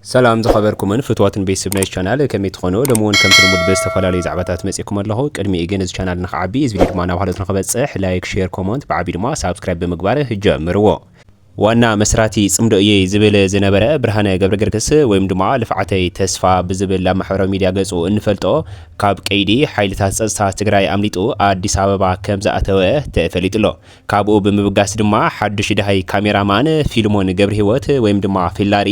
سلام زخبركم فتوات بيسبنا الشانل كم يتخونوا لمون كم تلمود بس تفعلوا زعباتات مسيكم الله قدمي إيجنز شانل نخعبي إذا فيديو معنا وحدة نخبت صح لايك شير كومنت بعبيد ما سبسكرايب بمقباره جمروا وانا مسراتي صمدو ايه زبل زنبره برهانه قبرقرقس ويم دما لفعتي تسفا بزبل لمحبرو ميديا قصو انفلطو كاب قيدي حيلتات صصتا تግራይ أمليطو አዲስ አበባ ከም ዝኣተወ ተፈሊጥሎ ካብኡ ብምብጋስ ድማ ሓድሽ ደሃይ ካሜራማን ፊልሞን ገብረ ህይወት ወይም ድማ ፊላሪ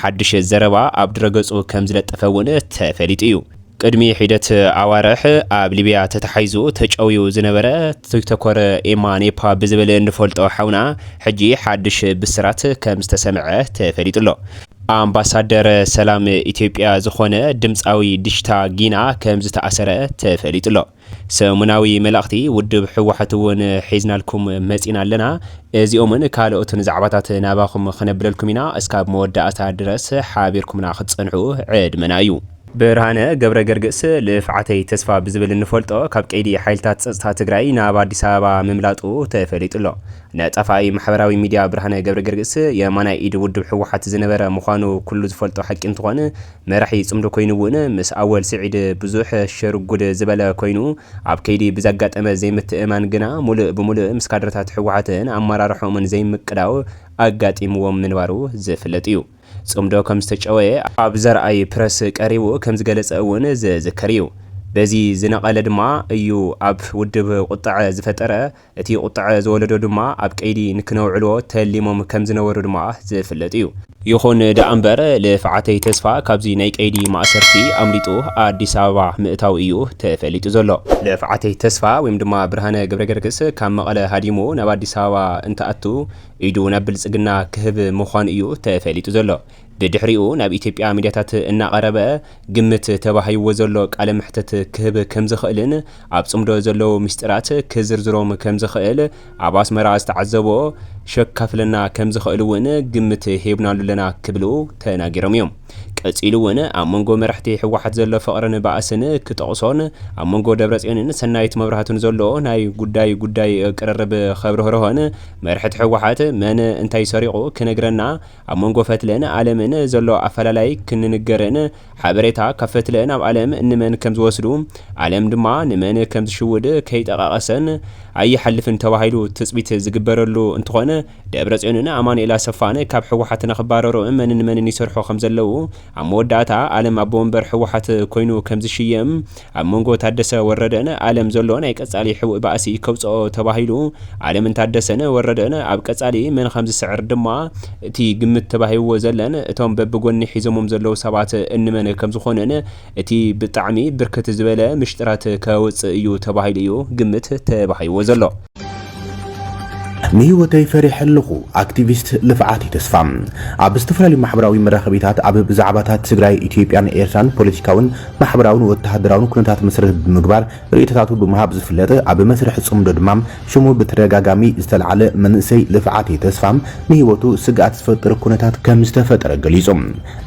ሓድሽ ዘረባ ኣብ ድረገጹ ከም ዝለጠፈውን ተፈሊጥ እዩ ቅድሚ ሒደት ኣዋርሕ ኣብ ሊብያ ተተሓይዙ ተጨውዩ ዝነበረ ቲክቶከር ኤማ ኔፓ ብዝበለ እንፈልጦ ሓውና ሕጂ ሓድሽ ብስራት ከም ዝተሰምዐ ተፈሊጥሎ አምባሳደር ሰላም ኢትዮጵያ ዝኾነ ድምጻዊ ድሽታ ጊና ከም ዝተኣሰረ ተፈሊጥሎ ሰሙናዊ መላእኽቲ ውድብ ሕወሓትውን ሒዝናልኩም መጺና ኣለና እዚኦምን ካልኦትን ዛዕባታት ናባኹም ክነብለልኩም ኢና እስካብ መወዳእታ ድረስ ሓቢርኩምና ክትጸንዑ ዕድመና እዩ برهانه قبر قرقس لفعتي تسفى بزبل النفولتو كاب قيدي حيلتات صصتا تግራይ ናብ አዲስ አበባ መምላጡ ተፈሊጥሎ ነጣፋይ ማሕበራዊ ሚዲያ برهانه قبر قرقس የማናይ ኢድ ውድብ ሕወሓት ዝነበረ ምዃኑ ኩሉ ዝፈልጦ ሓቂ እንትኾነ መራሒ ጽምዶ ኮይኑውን ምስ ኣወል ስዒድ ብዙሕ ሸርጉድ ዝበለ ኮይኑ ኣብ ከይዲ ብዛጋጠመ ዘይምትእማን ግና ሙሉእ ብሙሉእ ምስ ካድረታት ሕወሓትን ኣመራርሖምን ዘይምቅዳው ኣጋጢምዎም ምንባሩ ዝፍለጥ እዩ ጽምዶ ከም ዝተጨወየ ኣብ ዘርኣይ ፕረስ ቀሪቡ ከም ዝገለጸ እውን ዝዝከር እዩ በዚ ዝነቐለ ድማ እዩ ኣብ ውድብ ቁጣዕ ዝፈጠረ እቲ ቁጣዕ ዝወለዶ ድማ ኣብ ቀይዲ ንክነውዕልዎ ተሊሞም ከም ዝነበሩ ድማ ዝፍለጥ እዩ ይኹን ደኣምበር ለፍዓተይ ተስፋ ካብዚ ናይ ቀይዲ ማእሰርቲ ኣምሊጡ ኣዲስ አበባ ምእታው እዩ ተፈሊጡ ዘሎ ለፍዓተይ ተስፋ ወይም ድማ ብርሃነ ገብረገርግስ ካብ መቐለ ሃዲሙ ናብ ኣዲስ አበባ እንተኣቱ ኢዱ ናብ ብልጽግና ክህብ ምዃኑ እዩ ተፈሊጡ ዘሎ بدحريو ناب إثيوبيا ميدياتات እናቀረበ ግምት ተባሂዎ ዘሎ ቃለ መሕተት ክህብ ከም ዝኽእልን ኣብ ጽምዶ ዘሎ ሚስጥራት ክዝርዝሮም ከም ዝኽእል ኣብ ኣስመራ ዝተዓዘቦ ሸካፍለና ከም ዝኽእልውን ግምት ሄብናሉ ለና ክብሉ ተናጊሮም እዮም ቀጺሉውን ኣብ መንጎ መራሕቲ ሕወሓት ዘሎ ፍቕርን ባእስን ክጠቕሶን ኣብ መንጎ ደብረጽዮንን ሰናይት መብራህቱን ዘሎ ናይ ጉዳይ ቅርርብ ኸብርህሮን መራሕቲ ሕወሓት መን እንታይ ሰሪቑ ክነግረና ኣብ መንጎ ፈትለን ዓለምን ዘሎ ኣፈላላይ ክንንገረን ሓበሬታ ከፈትለን ኣብ ዓለም እንመን ከም ዝወስዱ ዓለም ድማ ንመን ከም ዝሽውድ ከይጠቃቀሰን ኣይሐልፍን ተባሂሉ ትጽቢት ዝግበረሉ እንትኾነ ደብረጽዮንን ኣማኑኤል ኣሰፋን ካብ ሕወሓት ንኽባረሩ መንን ይሰርሑ ከም ዘለው ኣብ መወዳእታ ዓለም ኣብ ወንበር ሕወሓት ኮይኑ ከም ዝሽየም ኣብ መንጎ ታደሰ ወረደን ዓለም ዘሎ ናይ ቀጻሊ ሕውእ ባእሲ ከውጽኦ ተባሂሉ ዓለም ታደሰን ወረደን ኣብ ቀጻሊ መን ከም ዝስዕር ድማ እቲ ግምት ተባሂዎ ዘለን እቶም በብጎኒ ሒዞሞም ዘለው ሰባት እንመን ከም ዝኾነን እቲ ብጣዕሚ ብርክት ዝበለ ምሽጥራት ከውጽእ እዩ ተባሂሉ እዩ ግምት ተባሂዎ ዘሎ ንህይወተይ ፈሪሕ ኣለኹ አክቲቪስት ልፍዓት ተስፋም ኣብ ዝተፈላለዩ ማሕበራዊ መራኸቢታት ኣብ ብዛዕባታት ትግራይ ኢትዮጵያን ኤርትራን ፖለቲካውን ማሕበራውን ወተሃደራውን ኩነታት መሰረት ብምግባር ርእይቶታቱ ብምሃብ ዝፍለጥ ኣብ መስርሕ ጽምዶ ድማ ሽሙ ብተደጋጋሚ ዝተልዓለ መንእሰይ ልፍዓት ተስፋም ንህይወቱ ስጋት ዝፈጥር ኩነታት ከም ዝተፈጠረ ገሊጾም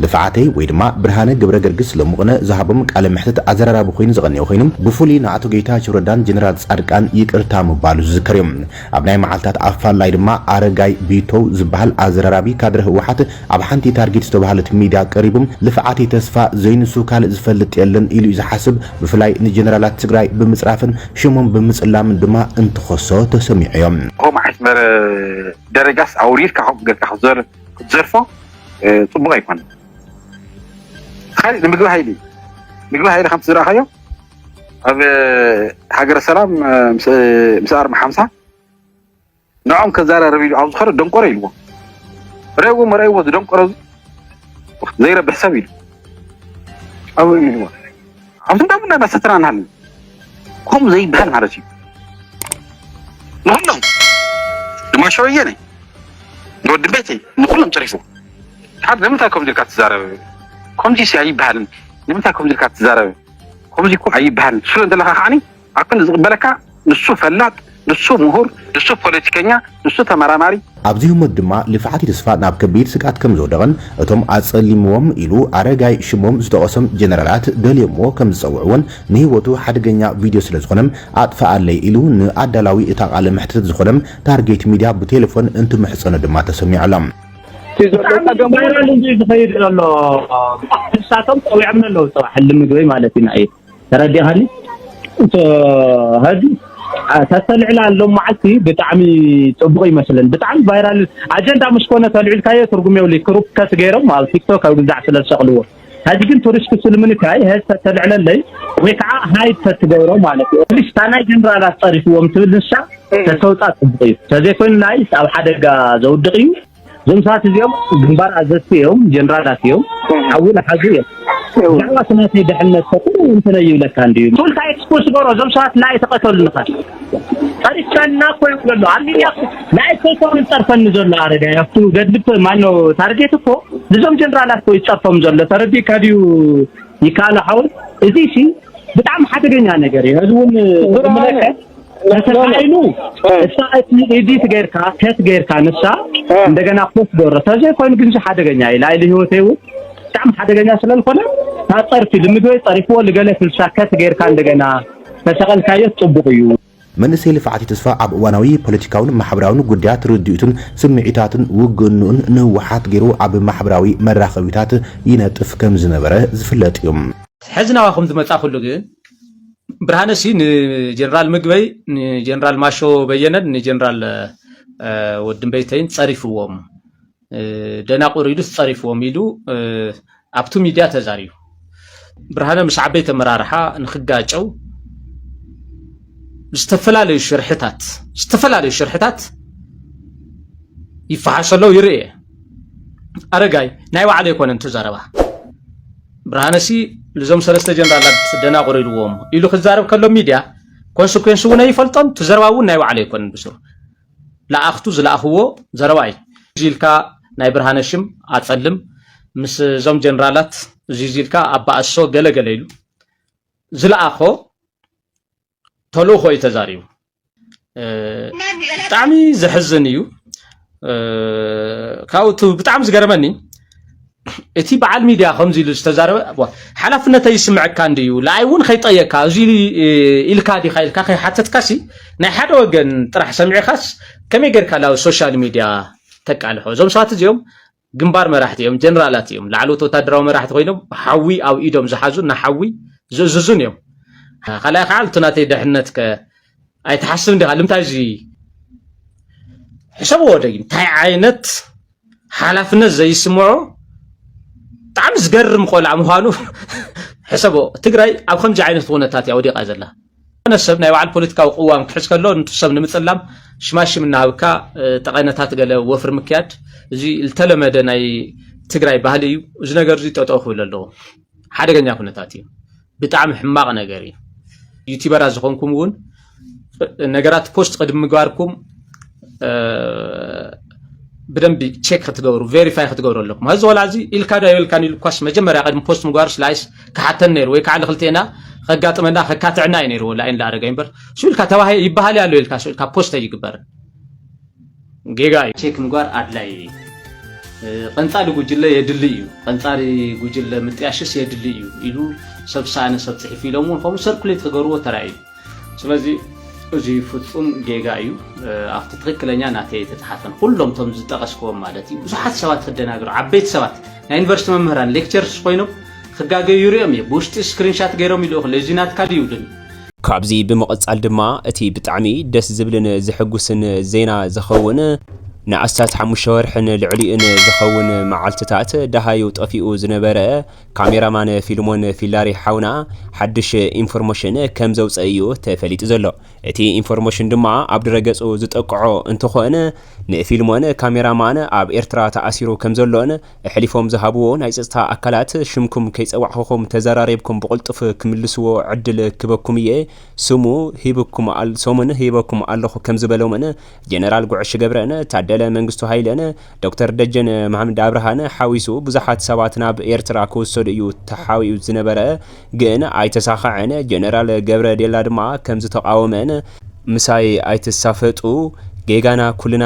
ልፍዓተይ ወይ ድማ ብርሃነ ገብረገርግስ ለሙቕነ ዝሃቦም ቃለ መሕተት ኣዘራራቢ ኮይኑ ዝቐንዮ ኮይኖም ብፍሉይ ንኣቶ ጌታቸው ረዳን ጀነራል ጻድቃን ይቅርታ ምባሉ ዝዝከር እዮም ኣብ ናይ መዓልታት አፋላይ ድማ አረጋይ ቢቶው ዝባሃል አዘራራቢ ካድረ ህወሓት ኣብ ሓንቲ ታርጌት ዝተባሃለት ሚዲያ ቀሪቡም ልፍዓት ተስፋ ዘይንሱ ካል ዝፈልጥ የለን ኢሉ ዝሓስብ ብፍላይ ንጀነራላት ትግራይ ብምጽራፍን ሽሞም ብምጽላም ድማ እንትኸሶ ተሰሚዑዮም ቆም ዓስመር ደረጃስ አውሪድ ካሁን ገርካ ዘርፎ ጽቡቅ አይኮን خالي ንምግብ ሃይሊ ከም ዝራኸዮ ኣብ ሃገረ ሰላም ምስአር መሐምሳ نعم كزارة ربيع عاوز خرج دنقرة يلو رأيوه دنقرة زي رب حسابي أو يلو عاوز ندمنا بس تران هل هم زي بهال معرفي نقولهم ما شوية يعني نود بيتي نقولهم تعرفوا حد لم تاكم ذلك تزارة كم جي سعيب بهال لم تاكم ذلك تزارة كم جي كو عيب بهال شو انت لها خاني أكن بالك نشوف فلات نشوف مهور نشوف ፖለቲከኛ ንሱ ተመራማሪ ኣብዚሁም ድማ ልፍዓት ተስፋ ናብ ከቢድ ስቃት ከም ዝወደቐን እቶም ኣጸሊምዎም ኢሉ ኣረጋይ ሽሞም ዝተቐሰም ጀነራላት ደልየሞ ከም ዝጸውዕውን ንህይወቱ ሓደገኛ ቪድዮ ስለ ዝኾነም ኣጥፋኣለይ ኢሉ ንኣዳላዊ እታ ቃለ መሕተት ዝኾነም ታርጌት ሚድያ ብቴሌፎን እንትምሕጸነ ድማ ተሰሚዑሎም ቫይራል እንጂ ዝኸይድ ዘሎ ንሳቶም ፀዊዖም ኣለዉ ፅባሕ ልምግበይ ማለት ኢና እየ ተረዲኻኒ هذه ተሰልዕላ ኣሎ ማዓልቲ ብጣዕሚ ፅቡቅ ይመስለን ብጣዕሚ ቫይራል አጀንዳ ምስ ኮነ ተልዕልካዮ ትርጉም የብሉ ክሩፕ ከት ገይሮም ኣብ ቲክቶክ ኣብ ግዛዕ ስለ ዝሰቕልዎ هذه ግን ቱሪስት ስልምንካይ هذا ተልዕለለይ ወይ ከዓ ሃይድ ተትገብሮ ማለት እዩ ፕሊስ ታናይ ጀነራላት ፀሪፍዎም ትብል ንሳ ተተውጣት ፅቡቅ እዩ ተዘይኮይኑ ናይ ኣብ ሓደጋ ዘውድቕ እዩ زمسات اليوم جنبار عزتيهم جنرالات يوم حول حاجة دعوة ناس يدحلنا السفر وانتنا يولك عندي كل تاي اكسبوس برا زمسات لا يتقتل النقاش طريق كان ناقو يقول له عندي لا يتقتل من طرف النزول العربي يفتو قد بتو ما انه تارجيته فو لزم جنرالات كو يتصفهم زول تردي كاديو يكالو حول اذي شي بتعم حاجة جنيا نقري هذون ملكة ተሰቃይኑ እሳት ኤዲት ገርካ ከት ገርካ ንሳ እንደገና ፖስት ደረሰ ኮይኑ ግን ሓደገኛ ኢላይ ለህይወቴ በጣም ሓደገኛ ስለልኮነ ታጠርፊ ልምዶይ ጠሪፎ ለገለ ፍልሳከት ገርካ እንደገና ተሰቀልካዮ ጽቡቅ እዩ መንእሰይ ልፍዓት ተስፋ ኣብ እዋናዊ ፖለቲካውን ማሕበራውን ጉዳያት ርድኡትን ስምዒታትን ውግኑን ንውሓት ገይሩ ኣብ ማሕበራዊ መራኸቢታት ይነጥፍ ከም ዝነበረ ዝፍለጥ እዩ ሕዝናዋኹም ዝመጻ ኩሉ ግን برهانه سي جنرال مغبي جنرال ماشو بينن جنرال ودن بيتين صريفوم دناقور يدو صريفوم يدو ابتو ميديا تزاريو برهانه مش عبيت مرارحه نخغاچو استفلالي شرحتات يفحصلو يري ارغاي ناي وعلي يكون انت زربا برهانه سي لزوم سلسته جنرالات دناقور يدوم يلو خزارب كلو ميديا كونسيكونس ونه يفلطن تزرباو ناي وعلي يكون بسو لا اختو زلا اخو زرباي جيلكا ناي برهانشم اصلم مس زوم جنرالات جيلكا ابا اسو غلغليلو زلا اخو تولو خوي تزاريو طعمي زحزنيو كاوتو بتعم زغرمني اتي بعال ميديا خمزي لستزارب حلفنته يسمعك كانديو لايون خيطيكا زي الكادي خيلكا خي حتتكاسي ناي حدا وغن طرح سمعي خاص كمي غيركا لاو سوشيال ميديا تقالحو زوم ساعات زيوم ግንባር መራሕቲዮም ጀነራላት እዮም ላዕሎት ወታደራዊ መራሕቲ ኮይኖም ሓዊ ኣብ ኢዶም ዝሓዙ ናሓዊ ዝዝዙን እዮም خلای خال تناتي دحنتك اي تحسن دي لمتاي زي حساب ودي تاي عينت حلفنا زي سمعو طعم زغرم قولع مخانو حسابو تግራይ ኣብ ከምዚ ዓይነት ሆነታት ያው ዲቃ ዘላ ነሰብ ናይ ዋዕል ፖለቲካዊ ቅዋም ክሕዝ ከሎ ንተሰብ ንምጽላም ሽማሽም እናብካ ተቀነታት ገለ ወፍር ምክያድ እዚ ዝተለመደ ናይ ትግራይ ባህሊ እዩ እዚ ነገር እዚ ተጠውኹ ይለሎ ሓደገኛ ሆነታት እዩ ብጣዕሚ ሕማቅ ነገር እዩ ዩቲዩበር አዝኾንኩም ወን ነገራት ፖስት ቀድም ምግባርኩም بدنبي تشيك خطغورو فيريفاي خطغورو لكم هذا ولا زي الكادا يلكان يلكواس مجمريا قدم بوست مغار سلايس كحتن نير وي كعل خلتينا خغاطمنا خكاتعنا ينير ولا ان لا رغايمبر شو الكاتوا هي يبحال يالو الكاس كبوست يغبر غيغاي تشيك مغار ادلاي قنصال غوجله يدليو قنصاري غوجله متياشس يدليو يلو سبسانه سبصحفي لمون فم سيركوليت خغورو تراي سلازي እዚህ ፍጹም ጌጋ እዩ አፍተ ትክክለኛ ናተ የተጻፈን ሁሉም ተም ዝጠቀስኩም ማለት እዩ ብዙሓት ሰባት ተደናግሩ ዓበይት ሰባት ናይ ዩኒቨርሲቲ መምህራን ሌክቸርስ ኮይኖም ክጋገዩ ይርኦም ብውሽጢ ስክሪንሻት ገይሮም ይልኡ ለዚናት ካዲዩልን ካብዚ ብመቀጻል ድማ እቲ ብጣዕሚ ደስ ዝብልን ዝሕጉስን ዜና ዝኸውን ንኣስታት 5 ወርሕን ልዕሊኡን ዝኸውን መዓልትታት ዳሃዩ ጠፊኡ ዝነበረ ካሜራማን ፊልሞን ፊላሪ ሓውና ሓድሽ ኢንፎርሜሽን ከም ዘውፅእ እዩ ተፈሊጡ ዘሎ እቲ ኢንፎርሜሽን ድማ ኣብ ድረገጹ ዝጠቅዖ እንትኾነ ንፊልሞን ካሜራማን ኣብ ኤርትራ ተኣሲሩ ከም ዘሎን ሕሊፎም ዝሃብዎ ናይ ጸጥታ ኣካላት ሽምኩም ከይጸዋዕኹም ተዘራሪብኩም ብቁልጥፍ ክምልስዎ ዕድል ክበኩም እየ ስሙ ሂብኩም ሶሙን ሂብኩም ኣለኹ ከም ዝበለውመን ጀነራል ጉዕሽ ገብረን ታደለ መንግስቱ ሃይለን ዶክተር ደጀን መሐመድ አብርሃን ሓዊሱ ብዙሓት ሰባት ናብ ኤርትራ ክወሰዱ እዩ ተሓዊኡ ዝነበረ ግን ኣይተሳኻዐን ጀነራል ገብረ ዴላ ድማ ከም ዝተቃወመን ምሳይ ኣይተሳፈጡ ጌጋና ኩልና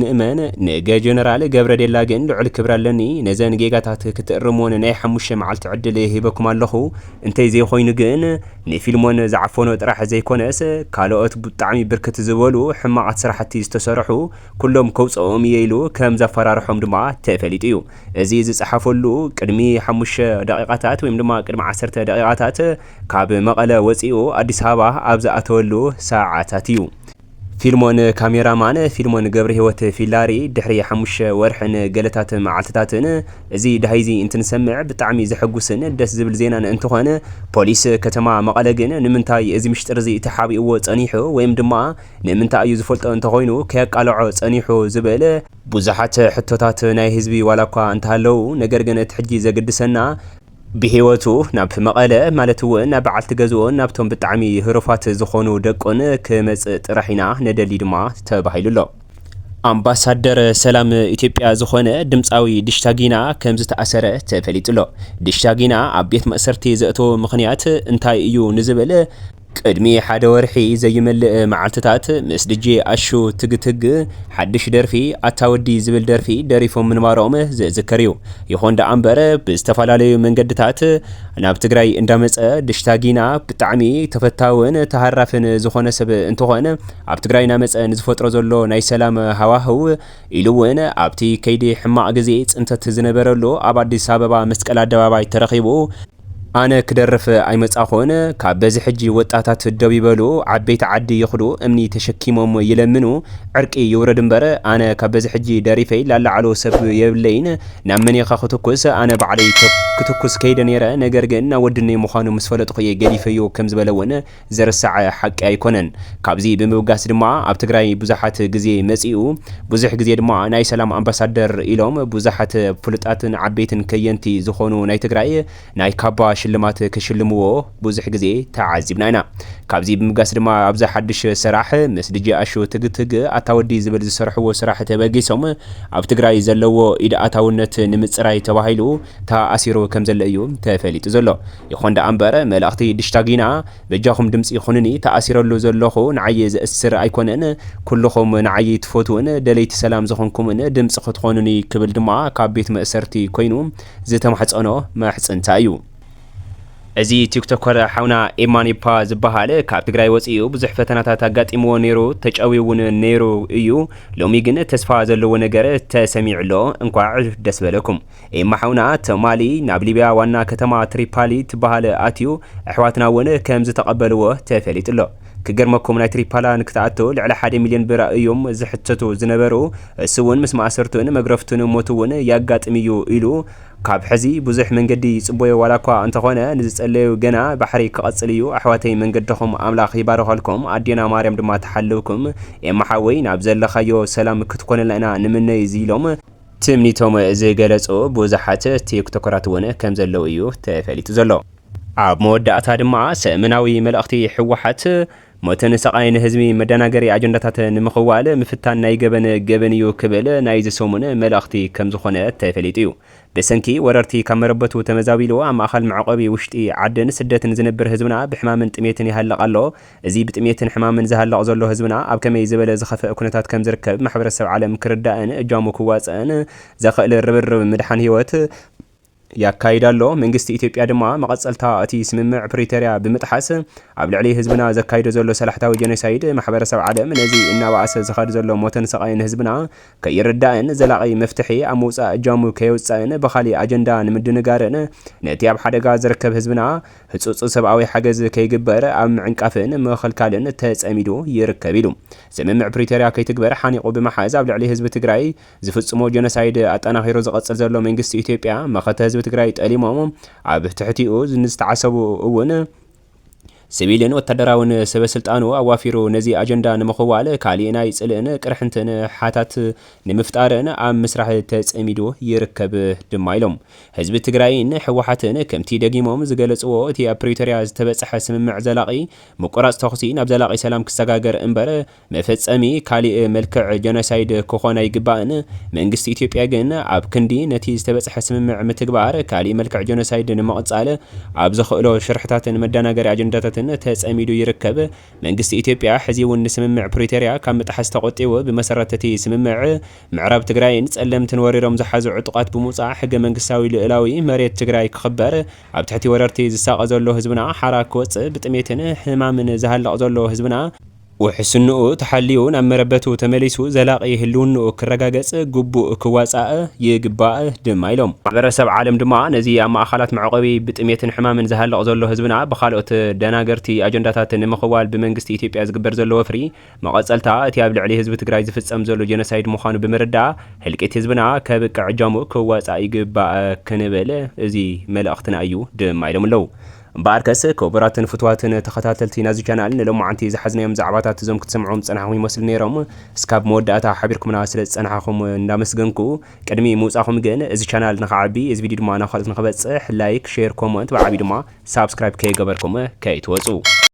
ንእመን ንገ ጀነራል ገብረ ዴላ ግን ልዑል ክብራ ኣለኒ ነዘን ጌጋታት ክትእርሞን ናይ 5 መዓልቲ ዕድል ሂበኩም ኣለኹ እንተይ ዘይኮይኑ ግን ንፊልሞን ዝዓፈኖ ጥራሕ ዘይኮነስ ካልኦት ብጣዕሚ ብርክት ዝበሉ ሕማቃት ስራሕቲ ዝተሰርሑ ኩሎም ከውፅኦም ኢሉ ከም ዘፈራርሖም ድማ ተፈሊጡ እዩ እዚ ዝጸሓፈሉ ቅድሚ 5 ደቂቃታት ወይም ድማ ቅድሚ 10 ደቂቃታት ካብ መቐለ ወፂኡ አዲስ አበባ ኣብ ዝኣተወሉ ሰዓታት እዩ ፊልሞን ካሜራማን ፊልሞን ገብረ ህይወት ፊላሪ ድሕሪ 5 ወርሕን ገለታት መዓልትታትን እዚ ዳሃይዚ እንትንሰምዕ ብጣዕሚ ዝሕጉስን ደስ ዝብል ዜናን እንትኾነ ፖሊስ ከተማ መቐለ ግን ንምንታይ እዚ ምሽጥር እዚ ተሓቢእዎ ጸኒሑ ወይም ድማ ንምንታይ እዩ ዝፈልጦ እንተኮይኑ ከያቃልዖ ጸኒሑ ዝብል ብዙሓት ሕቶታት ናይ ህዝቢ ዋላኳ እንተሃለው ነገር ግን እቲ ሕጂ ዘገድሰና ብህይወቱ ናብ መቐለ ማለት እውን ናብ በዓልቲ ገዝኦን ናብቶም ብጣዕሚ ህሩፋት ዝኾኑ ደቆን ክመጽእ ጥራሒና ነደሊ ድማ ተባሂሉሎ አምባሳደር ሰላም ኢትዮጵያ ዝኾነ ድምፃዊ ድሽታጊና ከም ዝተኣሰረ ተፈሊጡሎ ድሽታጊና ኣብ ቤት መእሰርቲ ዘእተወ ምኽንያት እንታይ እዩ ንዝብል ቅድሚ ሓደ ወርሒ ዘይመልእ መዓልትታት ምስ ድጄ ኣሹ ትግትግ ሓድሽ ደርፊ ኣታወዲ ዝብል ደርፊ ደሪፎም ምንባሮም ዝዝከር እዩ ይኹን ደኣ እምበር ብዝተፈላለዩ መንገድታት ናብ ትግራይ እንዳመፀ ድሽታጊና ብጣዕሚ ተፈታውን ተሃራፍን ዝኾነ ሰብ እንትኾነ ኣብ ትግራይ ናመፀ ንዝፈጥሮ ዘሎ ናይ ሰላም ሃዋህው ኢሉ እውን ኣብቲ ከይዲ ሕማቕ ግዜ ፅንተት ዝነበረሉ ኣብ አዲስ አበባ መስቀል ኣደባባይ ተረኺቡ ኣነ ክደርፍ ኣይመጻኹን ካብ በዚ ሕጂ ወጣታት ደው ይበሉ ዓበይቲ ዓዲ ይኽዱ እምኒ ተሸኪሞም ይለምኑ ዕርቂ ይውረድ እምበር ኣነ ካብ በዚ ሕጂ ደሪፈይ ላላዓሎ ሰብ የብለይን ናብ መኒኻ ክትኩስ ኣነ ባዕለይ ክትኩስ ከይደ ነይረ ነገር ግን ናወድነይ ምዃኑ ምስ ፈለጥኹ እየ ገዲፈዮ ከም ዝበለ እውን ዘርሳዕ ሓቂ ኣይኮነን ካብዚ ብምብጋስ ድማ ኣብ ትግራይ ብዙሓት ግዜ መጺኡ ብዙሕ ግዜ ድማ ናይ ሰላም ኣምባሳደር ኢሎም ብዙሓት ፍሉጣትን ዓበይትን ከየንቲ ዝኾኑ ናይ ትግራይ ናይ ካባ ሽልማት ክሽልምዎ ብዙሕ ግዜ ተዓዚብና ኢና ካብዚ ብምጋስ ድማ ኣብዛ ሓድሽ ስራሕ ምስ ድጄ ኣሹ ትግትግ ኣታወዲ ዝብል ዝሰርሕዎ ስራሕ ተበጊሶም ኣብ ትግራይ ዘለዎ ኢድኣታውነት ንምፅራይ ተባሂሉ ተኣሲሩ ከም ዘለ እዩ ተፈሊጡ ዘሎ ይኹን ደኣ እምበር መልእኽቲ ድሽታጊና በጃኹም ድምፂ ይኹንኒ ተኣሲረሉ ዘለኹ ንዓይ ዝእስር ኣይኮነን ኩልኹም ንዓይ ትፈትውን ደለይቲ ሰላም ዝኾንኩምን ድምፂ ክትኾኑኒ ክብል ድማ ካብ ቤት መእሰርቲ ኮይኑ ዝተማሕፀኖ ማሕፅንታ እዩ እዚ ቲክቶከር ሓውና ኤማኒፓ ዝበሃል ካብ ትግራይ ወፂኡ ብዙሕ ፈተናታት ኣጋጢምዎ ነይሩ ተጫዊውን ነይሩ እዩ ሎሚ ግን ተስፋ ዘለዎ ነገር ተሰሚዕሎ እንኳዕ ደስ በለኩም ኤማ ሓውና ተማሊ ናብ ሊብያ ዋና ከተማ ትሪፓሊ ትበሃል ኣትዩ ኣሕዋትና እውን ከም ዝተቐበልዎ ተፈሊጡሎ ክገርመኩም ናይ ትሪፓላ ንክትኣተው ልዕሊ 1 ሚልዮን ብር እዮም ዝሕተቱ ዝነበሩ እሱ እውን ምስ ማእሰርቱን መግረፍቱን ሞቱውን ያጋጥም እዩ ኢሉ ካብ ሕዚ ብዙሕ መንገዲ ጽቦዮ ዋላኳ እንተኾነ ንዝጸለዩ ገና ባሕሪ ክቐጽል እዩ ኣሕዋተይ መንገድኹም ኣምላኽ ይባረኸልኩም ኣዴና ማርያም ድማ ተሓልውኩም የማሓወይ ናብ ዘለኻዮ ሰላም ክትኮነልና ኢና ንምነይ ኢሎም ትምኒቶም ዝገለጹ ብዙሓት ቲክቶከራት እውን ከም ዘለው እዩ ተፈሊጡ ዘሎ ኣብ መወዳእታ ድማ ሰእምናዊ መልእኽቲ ሕወሓት ሞተን ሰቃይን ህዝቢ መደናገሪ አጀንዳታት ንምኽዋል ምፍታን ናይ ገበን እዩ ክብል ናይ ዝሰሙን መልእኽቲ ከም ዝኾነ ተፈሊጡ እዩ በሰንኪ ወረርቲ ካብ መረበቱ ተመዛቢሉ ኣብ ማእኸል መዕቆቢ ውሽጢ ዓድን ስደትን ዝነብር ህዝብና ብሕማምን ጥሜትን ይሃለቕ ኣሎ እዚ ብጥሜትን ሕማምን ዝሃለቕ ዘሎ ህዝብና ኣብ ከመይ ዝበለ ዝኸፍአ ኩነታት ከም ዝርከብ ማሕበረሰብ ዓለም ክርዳእን እጃሙ ክዋፅእን ዘኽእል ርብርብ ምድሓን ህይወት ያካይዳሎ መንግስቲ ኢትዮጵያ ድማ መቀጸልታ እቲ ስምምዕ ፕሪቶሪያ ብምጥሓስ ኣብ ልዕሊ ህዝብና ዘካይዶ ዘሎ ሰላሕታዊ ጀኖሳይድ ማሕበረሰብ ዓለም ነዚ እናባእሰ ዝኸድ ዘሎ ሞተን ሰቃይን ህዝብና ከይርዳእን ዘላቂ መፍትሒ ኣብ ምውፃእ እጃሙ ከይውፃእን ብኻሊእ ኣጀንዳ ንምድንጋርን ነቲ ኣብ ሓደጋ ዝርከብ ህዝብና ህፁፅ ሰብኣዊ ሓገዝ ከይግበር ኣብ ምዕንቃፍን ምኽልካልን ተጸሚዱ ይርከብ ኢሉ ስምምዕ ፕሪቶሪያ ከይትግበር ሓኒቑ ብምሓዝ ኣብ ልዕሊ ህዝቢ ትግራይ ዝፍጽሞ ጀኖሳይድ ኣጠናኺሩ ዝቐጽል ዘሎ መንግስቲ ኢትዮጵያ መኸተ ህዝቢ ትግራይ ጠሊሞም ኣብ ትሕቲኡ ዝተዓሰቡ እውን ሲቪልን ወታደራውን ሰበስልጣኑ ኣዋፊሩ ነዚ አጀንዳ ንምኽዋል ካሊእ ናይ ጽልእን ቅርሕንትን ሓታት ንምፍጣርን ኣብ ምስራሕ ተጸሚዱ ይርከብ ድማ ኢሎም ህዝቢ ትግራይን ሕወሓትን ከምቲ ደጊሞም ዝገለጽዎ እቲ ኣብ ፕሪቶሪያ ዝተበጽሐ ስምምዕ ዘላቂ ምቁራጽ ተኽሲ ናብ ዘላቂ ሰላም ክሰጋገር እምበር መፈጸሚ ካሊእ መልክዕ ጀኖሳይድ ክኾን ኣይግባእን መንግስቲ ኢትዮጵያ ግን ኣብ ክንዲ ነቲ ዝተበጽሐ ስምምዕ ምትግባር ካሊእ መልክዕ ጀኖሳይድ ንምቕጻል ኣብ ዝኽእሎ ሽርሕታትን መደናገሪ አጀንዳታት ኩነታትን ተጸሚዱ ይርከብ መንግስቲ ኢትዮጵያ ሕዚውን ስምምዕ ፕሪቶሪያ ካብ ምጥሓስ ተቆጢቡ ብመሰረተቲ ስምምዕ ምዕራብ ትግራይን ጸለምትን ወሪሮም ዝሓዙ ዕጡቃት ብምውጻእ ሕገ መንግስታዊ ልዕላዊ መሬት ትግራይ ክኽበር ኣብ ትሕቲ ወረርቲ ዝሳቀ ዘሎ ህዝብና ሓራክ ክወጽእ ብጥሜትን ሕማምን ዝሃለቕ ዘሎ ህዝብና وحسنو تحليو نمربتو تمليسو زلاقي هلونو كرغاغص غبو كواصاء يغباء دمايلوم ማሕበረሰብ ዓለም ድማ ነዚ ኣብ ማእኸላት መዕቆቢ ብጥሜትን ሕማምን ዝሃለቕ ዘሎ ህዝብና ብኻልኦት ደናገርቲ ኣጀንዳታት ንምኽዋል ብመንግስቲ ኢትዮጵያ ዝግበር ዘሎ ወፍሪ መቐጸልታ እቲ ኣብ ልዕሊ ህዝቢ ትግራይ ዝፍጸም ዘሎ ጀኖሳይድ ምዃኑ ብምርዳእ ህልቂት ህዝብና ከብቅዕ ጃሙ ክዋጻእ ይግባእ ክንብል እዚ መልእኽትና እዩ ድማይሎም ኣለዉ ባርከስ ኮበራትን ፍትዋትን ተኸታተልቲ ናዚ ቻናል ንሎማዓንቲ ዝሓዝናዮም ዛዕባታት እዞም ክትሰምዑም ፀናሕኩም ይመስል ነይሮም እስካብ መወዳእታ ሓቢርኩምና ስለ ፀናሕኩም እንዳመስገንኩ ቅድሚ ምውጻኹም ግን እዚ ቻናል ንኽዓቢ እዚ ቪድዮ ድማ ናብ ካልኦት ንኽበጽሕ ላይክ ሼር ኮመንት ብዓቢ ድማ ሳብስክራይብ ከይገበርኩም ከይትወጹ